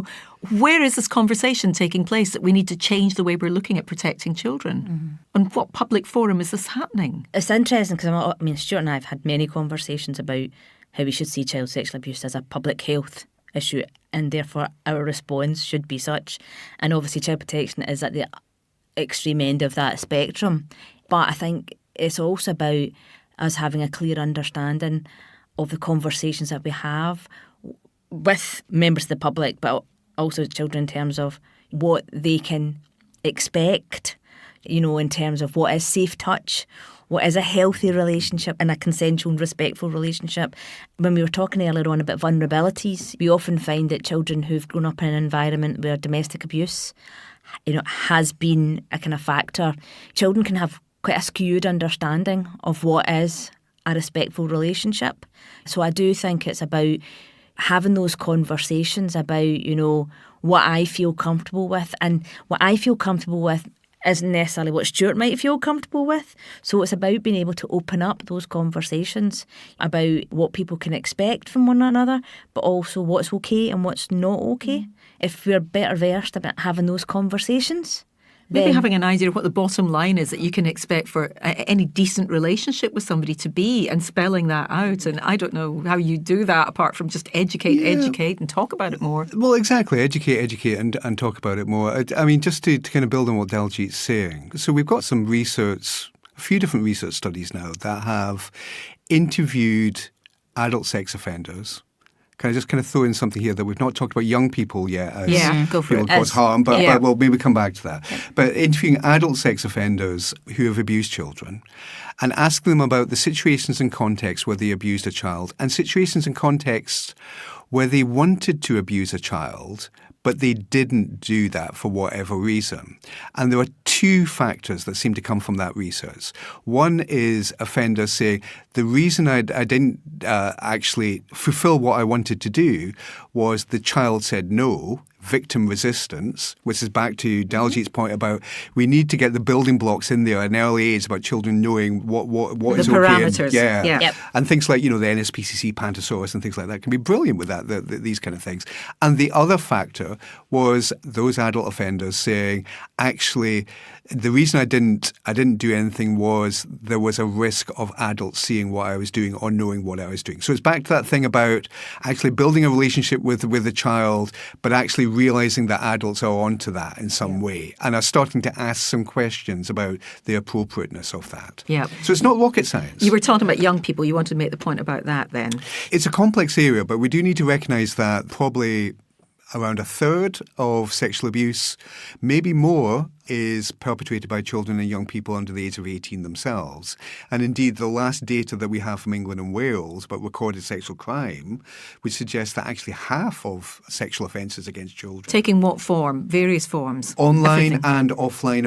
Speaker 1: where is this conversation taking place that we need to change the way we're looking at protecting children? Mm-hmm. On what public forum is this happening?
Speaker 2: It's interesting because Stuart and I have had many conversations about how we should see child sexual abuse as a public health issue, and therefore our response should be such. And obviously child protection is at the extreme end of that spectrum. But I think it's also about us having a clear understanding of the conversations that we have with members of the public, but also children, in terms of what they can expect, in terms of what is safe touch, what is a healthy relationship and a consensual and respectful relationship. When we were talking earlier on about vulnerabilities, we often find that children who've grown up in an environment where domestic abuse, has been a kind of factor. Children can have quite a skewed understanding of what is a respectful relationship. So I do think it's about having those conversations about, what I feel comfortable with. And what I feel comfortable with isn't necessarily what Stuart might feel comfortable with. So it's about being able to open up those conversations about what people can expect from one another, but also what's okay and what's not okay. If we're better versed about having those conversations,
Speaker 1: maybe having an idea of what the bottom line is that you can expect for any decent relationship with somebody to be, and spelling that out. And I don't know how you do that apart from just educate and talk about it more.
Speaker 3: Well, exactly. Educate and talk about it more. I mean, just to kind of build on what Daljeet's saying. So we've got some research, a few different research studies now that have interviewed adult sex offenders. Can I just kind of throw in something here that we've not talked about young people yet as
Speaker 1: go for it.
Speaker 3: Cause harm, but we'll maybe come back to that. Yeah. But interviewing adult sex offenders who have abused children and ask them about the situations and contexts where they abused a child and situations and contexts where they wanted to abuse a child, but they didn't do that for whatever reason. And there are two factors that seem to come from that research. One is offenders saying, the reason I didn't actually fulfill what I wanted to do was the child said no, victim resistance, which is back to Daljeet's point about we need to get the building blocks in there at an early age about children knowing what is okay.
Speaker 1: Parameters.
Speaker 3: And things like, the NSPCC Pantosaurus and things like that can be brilliant with that, these kind of things. And the other factor was those adult offenders saying, actually, the reason I didn't do anything was there was a risk of adults seeing what I was doing or knowing what I was doing. So it's back to that thing about actually building a relationship with the child, but actually realizing that adults are onto that in some way and are starting to ask some questions about the appropriateness of that.
Speaker 1: Yeah.
Speaker 3: So it's not rocket science.
Speaker 1: You were talking about young people. You wanted to make the point about that then.
Speaker 3: It's a complex area, but we do need to recognize that probably around a third of sexual abuse, maybe more, is perpetrated by children and young people under the age of 18 themselves. And indeed, the last data that we have from England and Wales about recorded sexual crime would suggest that actually half of sexual offences against children.
Speaker 1: Taking what form? Various forms.
Speaker 3: Online
Speaker 1: Everything.
Speaker 3: and offline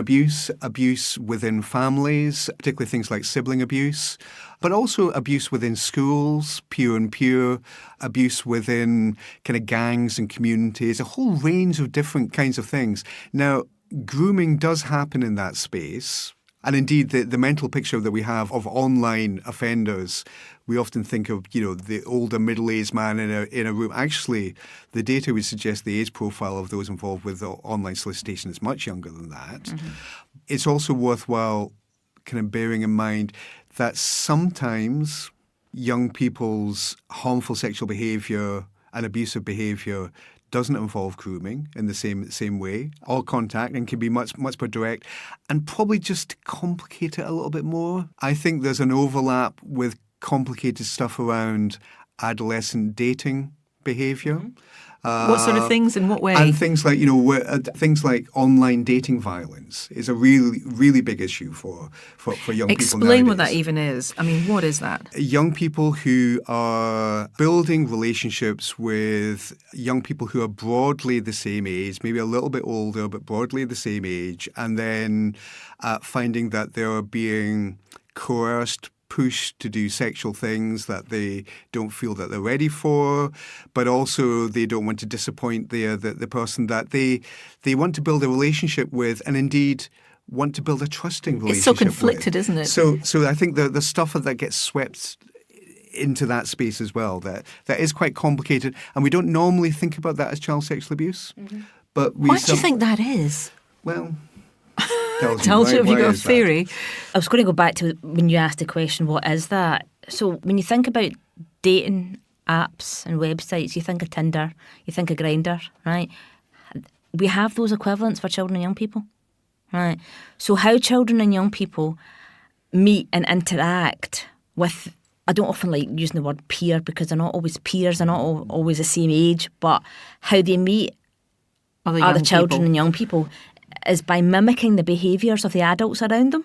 Speaker 3: abuse within families, particularly things like sibling abuse, but also abuse within schools, peer and peer, abuse within kind of gangs and communities, a whole range of different kinds of things. Now, grooming does happen in that space. And indeed, the mental picture that we have of online offenders, we often think of, the older middle-aged man in a room. Actually, the data would suggest the age profile of those involved with online solicitation is much younger than that. Mm-hmm. It's also worthwhile kind of bearing in mind that sometimes young people's harmful sexual behaviour and abusive behaviour doesn't involve grooming in the same way, or contact, and can be much more direct. And probably just to complicate it a little bit more, I think there's an overlap with complicated stuff around adolescent dating behaviour.
Speaker 1: Mm-hmm. What sort of things? In what way?
Speaker 3: And things like, things like online dating violence is a really, really big issue for young people.
Speaker 1: Explain what that even is. I mean, what is that?
Speaker 3: Young people who are building relationships with young people who are broadly the same age, maybe a little bit older, but broadly the same age, and then finding that they're being coerced, pushed to do sexual things that they don't feel that they're ready for, but also they don't want to disappoint the person that they want to build a relationship with, and indeed want to build a trusting relationship.
Speaker 1: It's so conflicted, isn't it?
Speaker 3: So I think the stuff that gets swept into that space as well, that is quite complicated, and we don't normally think about that as child sexual abuse. Mm-hmm. But
Speaker 1: why do you think that is?
Speaker 3: Well,
Speaker 1: Daljeet, have you got a theory?
Speaker 2: I was going to go back to when you asked the question, what is that? So when you think about dating apps and websites, you think of Tinder, you think of Grindr, right? We have those equivalents for children and young people, right? So how children and young people meet and interact with, I don't often like using the word peer because they're not always peers, they're not always the same age, but how they meet other children and young people is by mimicking the behaviours of the adults around them.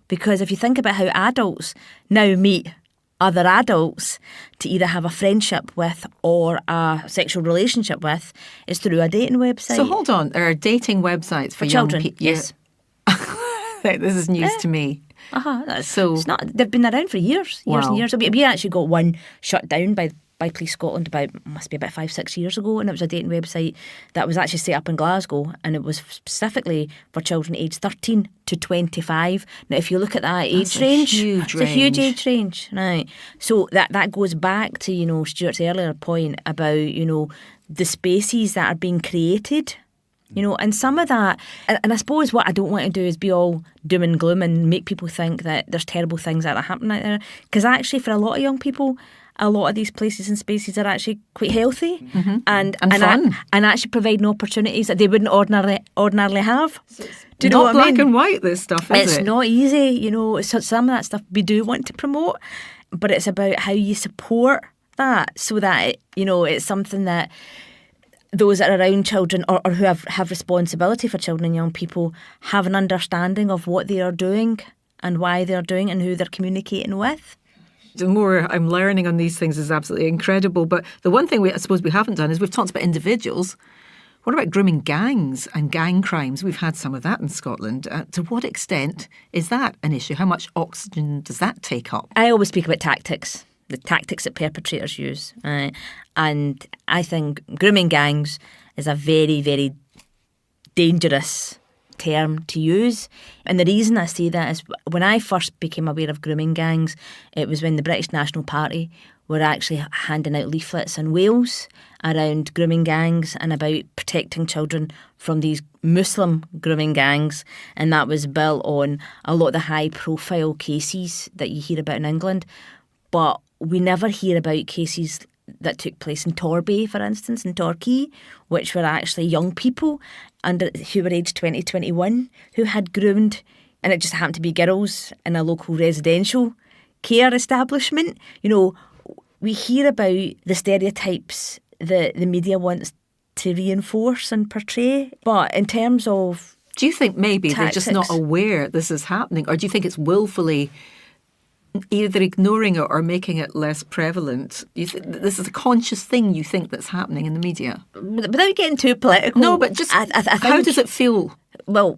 Speaker 2: Because if you think about how adults now meet other adults to either have a friendship with or a sexual relationship with, is through a dating website.
Speaker 1: So hold on, there are dating websites for young
Speaker 2: children,
Speaker 1: people?
Speaker 2: Yes.
Speaker 1: This is news to me.
Speaker 2: So it's not. They've been around for years and years. We actually got one shut down by Police Scotland about 5-6 years ago, and it was a dating website that was actually set up in Glasgow, and it was specifically for children aged 13 to 25. Now, if you look at that age range, it's a huge age range, right? So that goes back to Stuart's earlier point about the spaces that are being created. And some of that, and I suppose what I don't want to do is be all doom and gloom and make people think that there's terrible things that are happening out there. Because actually, for a lot of young people, a lot of these places and spaces are actually quite healthy and
Speaker 1: fun,
Speaker 2: and actually providing opportunities that they wouldn't ordinarily have.
Speaker 1: Do you know what I mean? Black and white, this stuff, is
Speaker 2: it? It's not easy, So some of that stuff we do want to promote, but it's about how you support that so that it's something that those that are around children or who have responsibility for children and young people have an understanding of what they are doing and why they are doing it and who they're communicating with.
Speaker 1: The more I'm learning on these things is absolutely incredible. But the one thing I suppose we haven't done is we've talked about individuals. What about grooming gangs and gang crimes? We've had some of that in Scotland. To what extent is that an issue? How much oxygen does that take up?
Speaker 2: I always speak about tactics, the tactics that perpetrators use. And I think grooming gangs is a very, very dangerous term to use. And the reason I say that is when I first became aware of grooming gangs, it was when the British National Party were actually handing out leaflets in Wales around grooming gangs and about protecting children from these Muslim grooming gangs, and that was built on a lot of the high profile cases that you hear about in England. But we never hear about cases that took place in Torbay, for instance, in Torquay, which were actually young people who were aged 20, 21, who had groomed, and it just happened to be girls in a local residential care establishment. We hear about the stereotypes that the media wants to reinforce and portray, but in terms of
Speaker 1: Do you think maybe they're just not
Speaker 2: tactics.
Speaker 1: aware this is happening, or do you think it's willfully either ignoring it or making it less prevalent? This is a conscious thing you think that's happening in the media?
Speaker 2: Without getting too political.
Speaker 1: No, but just
Speaker 2: I think,
Speaker 1: how does it feel?
Speaker 2: Well,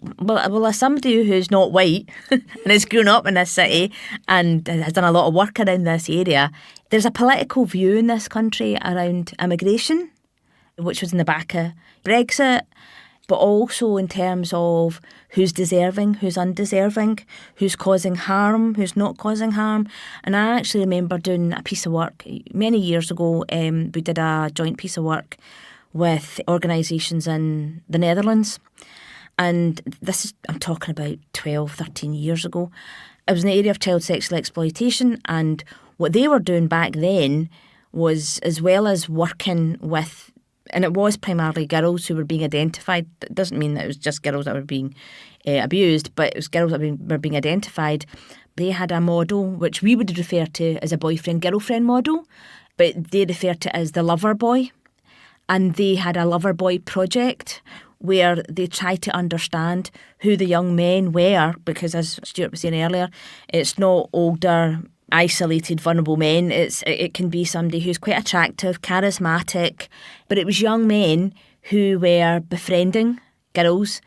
Speaker 2: as somebody who's not white and has grown up in this city and has done a lot of work around this area, there's a political view in this country around immigration, which was in the back of Brexit, but also in terms of who's deserving, who's undeserving, who's causing harm, who's not causing harm. And I actually remember doing a piece of work many years ago. We did a joint piece of work with organisations in the Netherlands. And I'm talking about 12, 13 years ago. It was in the area of child sexual exploitation. And what they were doing back then was, as well as working with, and it was primarily girls who were being identified. It doesn't mean that it was just girls that were being abused, but it was girls that were being identified. They had a model which we would refer to as a boyfriend-girlfriend model, but they referred to it as the lover boy. And they had a lover boy project where they tried to understand who the young men were, because as Stuart was saying earlier, it's not older, isolated, vulnerable men. It can be somebody who's quite attractive, charismatic, but it was young men who were befriending girls,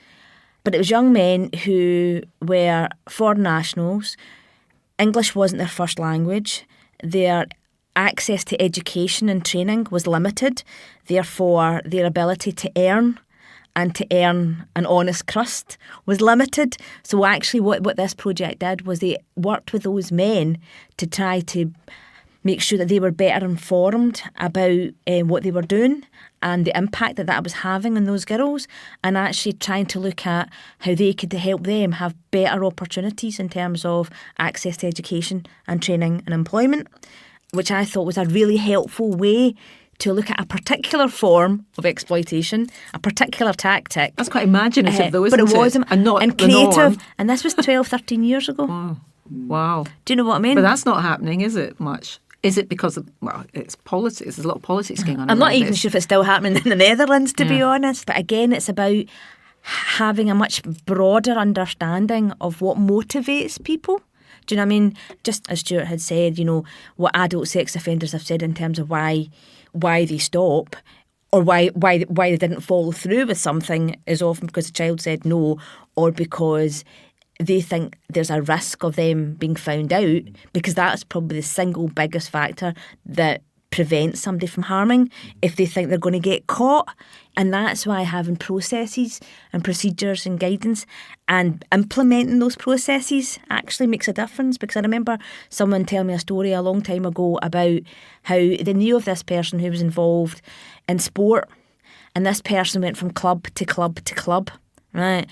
Speaker 2: but it was young men who were foreign nationals. English wasn't their first language. Their access to education and training was limited. Therefore, their ability to earn and to earn an honest crust was limited. So actually what this project did was they worked with those men to try to make sure that they were better informed about what they were doing and the impact that was having on those girls, and actually trying to look at how they could help them have better opportunities in terms of access to education and training and employment, which I thought was a really helpful way to look at a particular form of exploitation, a particular tactic.
Speaker 1: That's quite imaginative though, isn't
Speaker 2: it? But it was,
Speaker 1: and not
Speaker 2: and
Speaker 1: the
Speaker 2: creative.
Speaker 1: norm.
Speaker 2: And this was 12, 13 years ago.
Speaker 1: Wow.
Speaker 2: Do you know what I mean?
Speaker 1: But that's not happening, is it, much? Is it because of, well, it's politics. There's a lot of politics going on.
Speaker 2: I'm not
Speaker 1: around
Speaker 2: even
Speaker 1: this.
Speaker 2: sure if it's still happening in the Netherlands, to be honest. But again, it's about having a much broader understanding of what motivates people. Do you know what I mean? Just as Stuart had said, you know, what adult sex offenders have said in terms of why they stop, or why they didn't follow through with something, is often because the child said no, or because they think there's a risk of them being found out, because that's probably the single biggest factor that prevents somebody from harming, if they think they're going to get caught. And that's why having processes and procedures and guidance and implementing those processes actually makes a difference. Because I remember someone telling me a story a long time ago about how they knew of this person who was involved in sport, and this person went from club to club to club, right?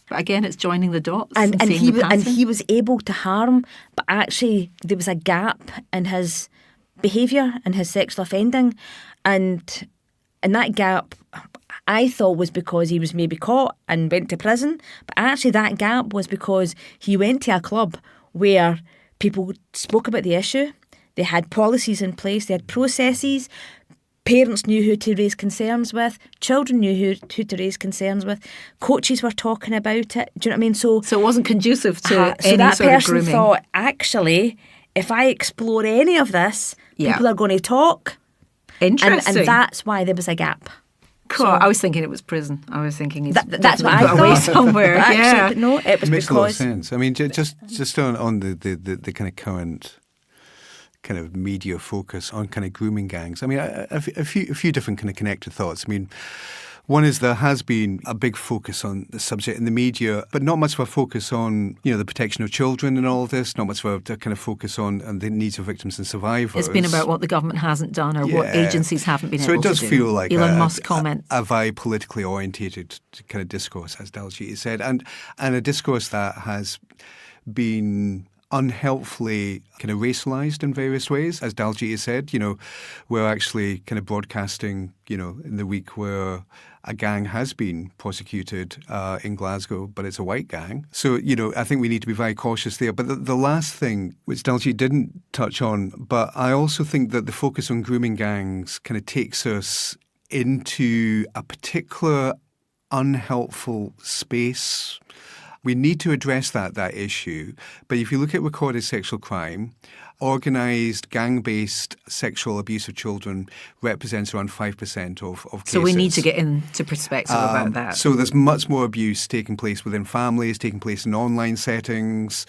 Speaker 1: But again, it's joining the dots.
Speaker 2: And
Speaker 1: seeing
Speaker 2: he
Speaker 1: the
Speaker 2: was, and
Speaker 1: pattern.
Speaker 2: he was able to harm, but actually there was a gap in his behaviour and his sexual offending, and that gap I thought was because he was maybe caught and went to prison, but actually that gap was because he went to a club where people spoke about the issue, they had policies in place, they had processes, parents knew who to raise concerns with, children knew who to raise concerns with, coaches were talking about it. Do you know what I mean? So
Speaker 1: it wasn't conducive to
Speaker 2: so
Speaker 1: any
Speaker 2: that
Speaker 1: sort of
Speaker 2: person
Speaker 1: grooming.
Speaker 2: thought, actually, if I explore any of this,
Speaker 1: Yeah.
Speaker 2: people are going to talk.
Speaker 1: Interesting.
Speaker 2: And that's why there was a gap.
Speaker 1: Cool.
Speaker 2: So-
Speaker 1: I was thinking it was prison. I was thinking he's
Speaker 2: That's what
Speaker 1: definitely
Speaker 2: I
Speaker 1: got away
Speaker 2: thought.
Speaker 1: somewhere.
Speaker 2: But
Speaker 1: Yeah.
Speaker 2: actually, no, it was
Speaker 3: It makes a lot of
Speaker 2: because
Speaker 3: sense. I mean, just on the kind of current kind of media focus on kind of grooming gangs. I mean, a few different kind of connected thoughts. I mean, one is there has been a big focus on the subject in the media, but not much of a focus on, you know, the protection of children and all of this, not much of a kind of focus on the needs of victims and survivors.
Speaker 1: It's been about what the government hasn't done or what
Speaker 3: Yeah.
Speaker 1: agencies haven't been
Speaker 3: So
Speaker 1: able
Speaker 3: it does
Speaker 1: to do.
Speaker 3: feel like
Speaker 1: Elon Musk comment.
Speaker 3: a very politically orientated kind of discourse, as Daljeet said, and a discourse that has been unhelpfully kind of racialised in various ways. As Daljeet said, you know, we're actually kind of broadcasting, you know, in the week where a gang has been prosecuted in Glasgow, but it's a white gang. So, you know, I think we need to be very cautious there. But the last thing, which Daljeet didn't touch on, but I also think that the focus on grooming gangs kind of takes us into a particular unhelpful space. We need to address that issue. But if you look at recorded sexual crime, organised, gang-based sexual abuse of children represents around 5% of cases.
Speaker 1: So we need to get into perspective about that.
Speaker 3: So there's much more abuse taking place within families, taking place in online settings.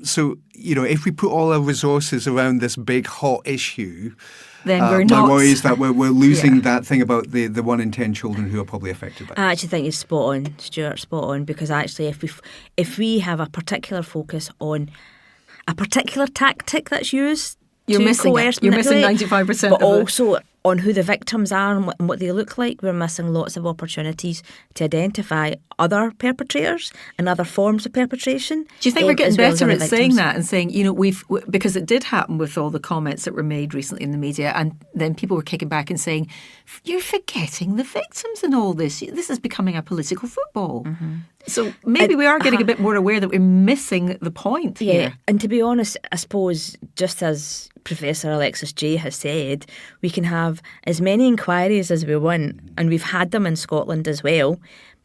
Speaker 3: So, if we put all our resources around this big, hot issue,
Speaker 1: then we're not.
Speaker 3: My worry is that we're losing that thing about the 1 in 10 children who are probably affected by it.
Speaker 2: I actually think you're spot on, Stuart, spot on, because actually if we have a particular focus on a particular tactic that's used
Speaker 1: You're
Speaker 2: to
Speaker 1: missing
Speaker 2: coerce,
Speaker 1: it. You're missing
Speaker 2: manipulate,
Speaker 1: 95%
Speaker 2: but
Speaker 1: of it.
Speaker 2: also on who the victims are and what they look like, we're missing lots of opportunities to identify other perpetrators and other forms of perpetration.
Speaker 1: Do you think we're getting
Speaker 2: as well as
Speaker 1: better
Speaker 2: other
Speaker 1: at saying
Speaker 2: victims.
Speaker 1: that and saying, because it did happen with all the comments that were made recently in the media, and then people were kicking back and saying, you're forgetting the victims in all this. This is becoming a political football.
Speaker 2: Mm-hmm.
Speaker 1: So maybe we are getting a bit more aware that we're missing the point here.
Speaker 2: And to be honest, I suppose, just as Professor Alexis J has said, we can have as many inquiries as we want, and we've had them in Scotland as well,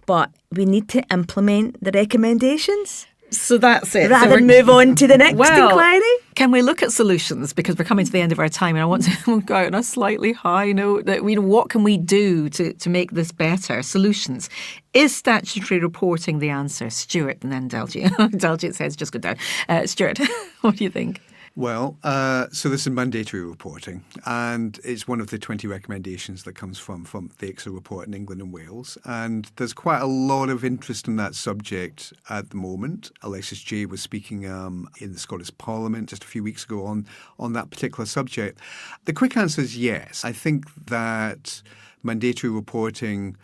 Speaker 2: but we need to implement the recommendations.
Speaker 1: So that's it.
Speaker 2: Rather than move on to the next inquiry.
Speaker 1: Can we look at solutions? Because we're coming to the end of our time, and I want to go out on a slightly high note that what can we do to make this better? Solutions. Is statutory reporting the answer? Stuart, and then Daljeet. Daljeet's head's just go down. Stuart, what do you think?
Speaker 3: Well, so this is mandatory reporting, and it's one of the 20 recommendations that comes from the ICSA report in England and Wales. And there's quite a lot of interest in that subject at the moment. Alexis J was speaking in the Scottish Parliament just a few weeks ago on that particular subject. The quick answer is yes. I think that mandatory reporting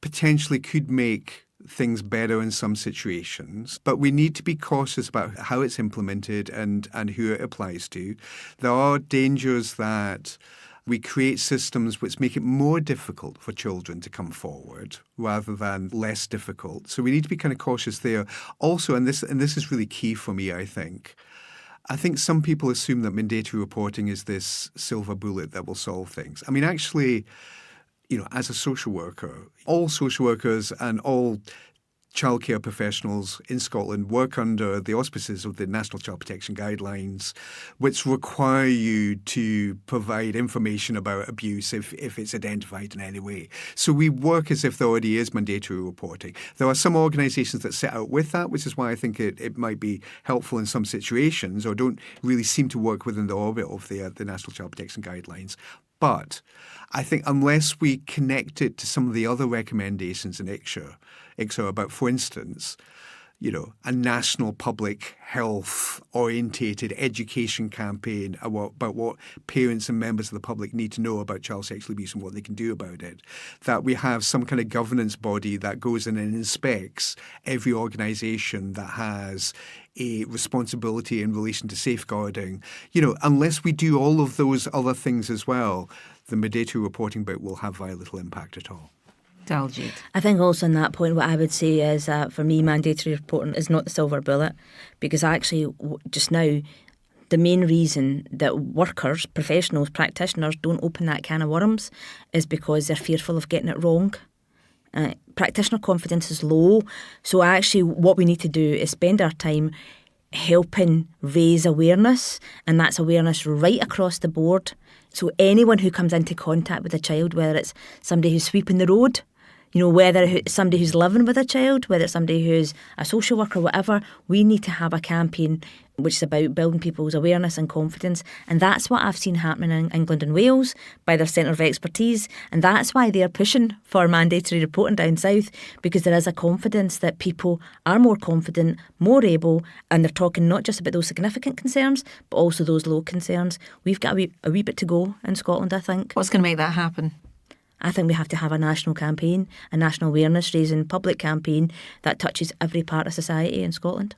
Speaker 3: potentially could make things better in some situations, but we need to be cautious about how it's implemented and who it applies to. There are dangers that we create systems which make it more difficult for children to come forward rather than less difficult. So we need to be kind of cautious there. Also, and this is really key for me, I think some people assume that mandatory reporting is this silver bullet that will solve things. I mean, actually, as a social worker, all social workers and all childcare professionals in Scotland work under the auspices of the National Child Protection Guidelines, which require you to provide information about abuse if it's identified in any way. So we work as if there already is mandatory reporting. There are some organisations that set out with that, which is why I think it might be helpful in some situations, or don't really seem to work within the orbit of the National Child Protection Guidelines. But I think unless we connect it to some of the other recommendations in ICSA about, for instance, a national public health orientated education campaign about what parents and members of the public need to know about child sexual abuse and what they can do about it, that we have some kind of governance body that goes in and inspects every organisation that has a responsibility in relation to safeguarding. Unless we do all of those other things as well, the mandatory reporting bit will have very little impact at all.
Speaker 1: Daljeet.
Speaker 2: I think also on that point, what I would say is that for me, mandatory reporting is not the silver bullet, because actually just now, the main reason that workers, professionals, practitioners don't open that can of worms is because they're fearful of getting it wrong. Practitioner confidence is low, so actually what we need to do is spend our time helping raise awareness, and that's awareness right across the board. So anyone who comes into contact with a child, whether it's somebody who's sweeping the road, whether it's somebody who's living with a child, whether it's somebody who's a social worker, whatever, we need to have a campaign which is about building people's awareness and confidence. And that's what I've seen happening in England and Wales by their Centre of Expertise. And that's why they're pushing for mandatory reporting down south, because there is a confidence that people are more confident, more able, and they're talking not just about those significant concerns, but also those low concerns. We've got a wee bit to go in Scotland, I think.
Speaker 1: What's going to make that happen?
Speaker 2: I think we have to have a national campaign, a national awareness-raising public campaign that touches every part of society in Scotland.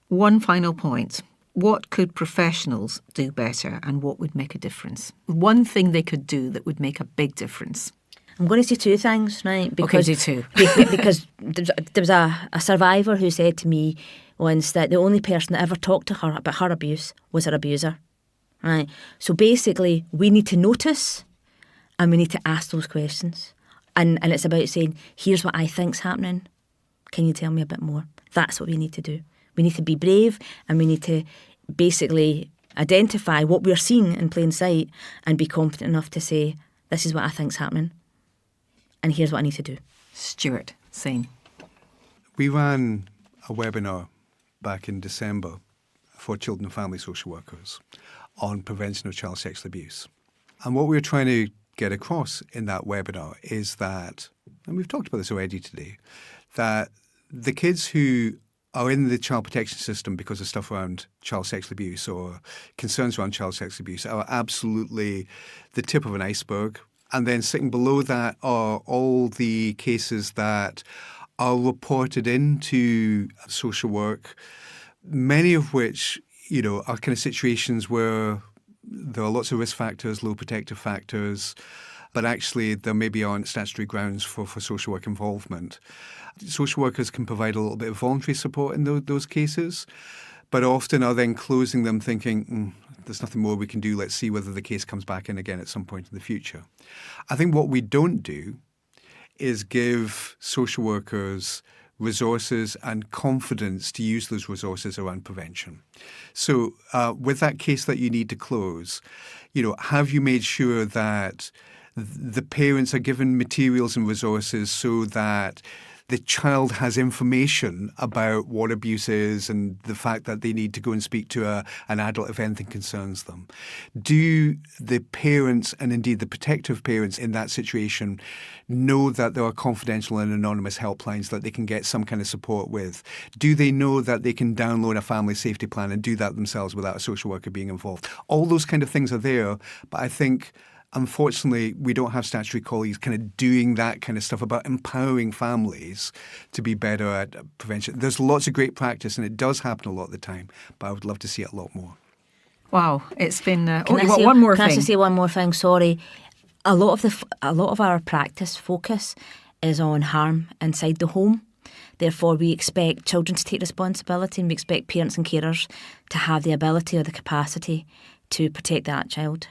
Speaker 1: One final point. What could professionals do better, and what would make a difference? One thing they could do that would make a big difference.
Speaker 2: I'm going to say two things, right?
Speaker 1: Because, okay, do two.
Speaker 2: Because there was a survivor who said to me once that the only person that ever talked to her about her abuse was her abuser. Right? So basically, we need to notice and we need to ask those questions. And it's about saying, here's what I think's happening. Can you tell me a bit more? That's what we need to do. We need to be brave, and we need to basically identify what we're seeing in plain sight and be confident enough to say, this is what I think's happening, and here's what I need to do.
Speaker 1: Stuart, same.
Speaker 3: We ran a webinar back in December for children and family social workers on prevention of child sexual abuse. And what we were trying to get across in that webinar is that, and we've talked about this already today, that the kids who are in the child protection system because of stuff around child sexual abuse or concerns around child sexual abuse are absolutely the tip of an iceberg. And then sitting below that are all the cases that are reported into social work, many of which, are kind of situations where there are lots of risk factors, low protective factors, but actually there maybe aren't statutory grounds for social work involvement. Social workers can provide a little bit of voluntary support in those cases, but often are then closing them thinking, there's nothing more we can do, let's see whether the case comes back in again at some point in the future. I think what we don't do is give social workers resources and confidence to use those resources around prevention. So with that case that you need to close, have you made sure that the parents are given materials and resources so that the child has information about what abuse is and the fact that they need to go and speak to an adult if anything concerns them? Do the parents, and indeed the protective parents in that situation, know that there are confidential and anonymous helplines that they can get some kind of support with? Do they know that they can download a family safety plan and do that themselves without a social worker being involved? All those kind of things are there, but I think unfortunately, we don't have statutory colleagues kind of doing that kind of stuff about empowering families to be better at prevention. There's lots of great practice, and it does happen a lot of the time, but I would love to see it a lot more.
Speaker 1: Wow, it's been.
Speaker 2: Can I just say one more thing? Sorry, a lot of our practice focus is on harm inside the home. Therefore, we expect children to take responsibility, and we expect parents and carers to have the ability or the capacity to protect that child.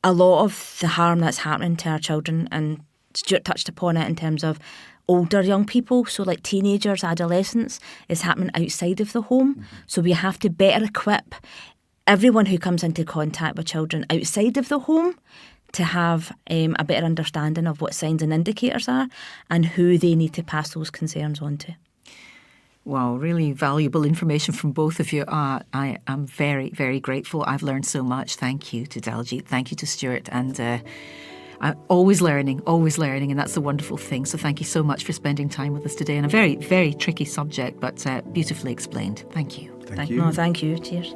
Speaker 2: A lot of the harm that's happening to our children, and Stuart touched upon it in terms of older young people, so like teenagers, adolescents, is happening outside of the home. Mm-hmm. So we have to better equip everyone who comes into contact with children outside of the home to have a better understanding of what signs and indicators are and who they need to pass those concerns on to.
Speaker 1: Wow, really valuable information from both of you. I am very, very grateful. I've learned so much. Thank you to Daljeet. Thank you to Stuart. And I'm always learning, and that's the wonderful thing. So thank you so much for spending time with us today on a very, very tricky subject, but beautifully explained. Thank you.
Speaker 3: Thank you.
Speaker 2: No, thank you. Cheers.